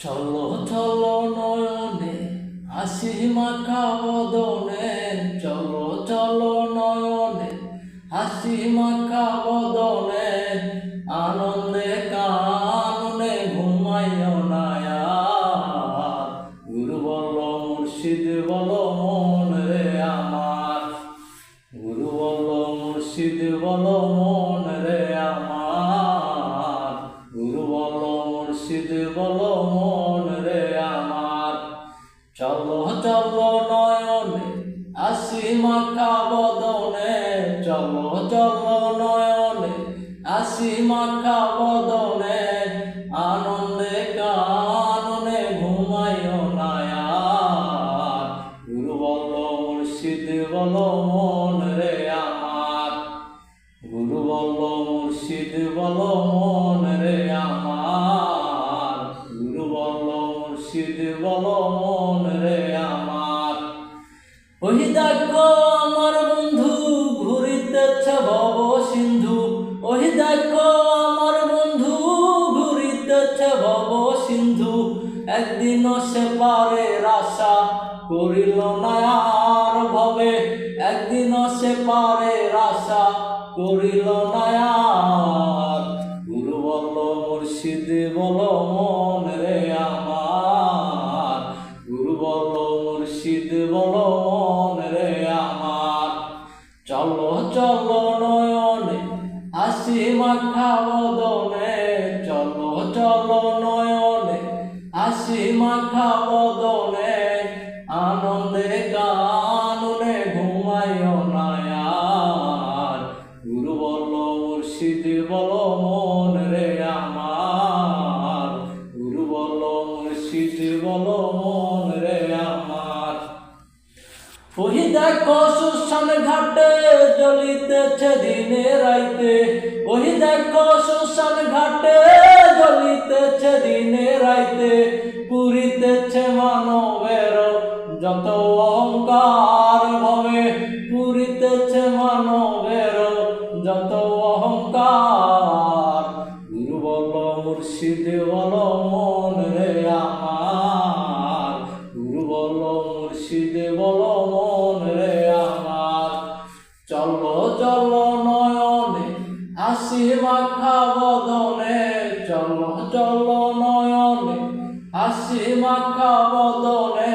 চলো চলো নয়নে হাসি মাখা বদনে, চলো চলো নয়নে হাসি মাখা বদনে, আনন্দে কাননে ঘুমাইও না আর। গুরু বলো মুর্শিদ বলো মন রে আমার, গুরু বলো মুর্শিদ বলো মন রে আমার, গুরু বলো মুর্শিদ বলো মন রে আমার। চলো চলো নয়নে হাসি মাখা বদনে, চলো চলো নয়নে হাসি মাখা বদনে, আনন্দে কাননে ঘুমাইও না আর। গুরু বলো মুর্শিদ বলো মন রে আমার, গুরু বলো মুর্শিদ বলো মন রে আমার, গুরু বলো মুর্শিদ বলো মন রে আমার। ওই দেখো আমার বন্ধু ঘুরিতেছে ভব সিন্ধু, ওই দেখো আমার বন্ধু ঘুরিতেছে ভব সিন্ধু, একদিনও সে পারের আশা করিল না আর ভবে, একদিনও সে পারের আশা করিল না আর। গুরু বলো মুর্শিদ বলো মন রে আমার, গুরু বলো মুর্শিদ বলো মন রে আমার। চলো চলো নয়নে হাসি মাখা বদনে, চলো চলো নয়নে হাসি মাখা বদনে, আনন্দে কাননে ঘুমাইও না আর। গুরু বলো মুর্শিদ বলো মন রে আমার, গুরু বলো মুর্শিদ বলো মন রে আমার। ওই দেখো শ্মশান ঘাটে জ্বলিতেছে দিনে রাইতে, ওই দেখো শ্মশান ঘাটে জ্বলিতেছে দিনে রাইতে, পুরিতেছে মানবের যত অহংকার ভবে, পুরিতেছে মানবের যত অহংকার। গুরু বলো মুর্শিদ বলো মন রে আমার, গুরু বলো মুর্শিদ বলো মন রে আমার। চলো চলো নয়নে হাসি মাখা বদনে, চলো চলো নয়নে হাসি মাখা বদনে,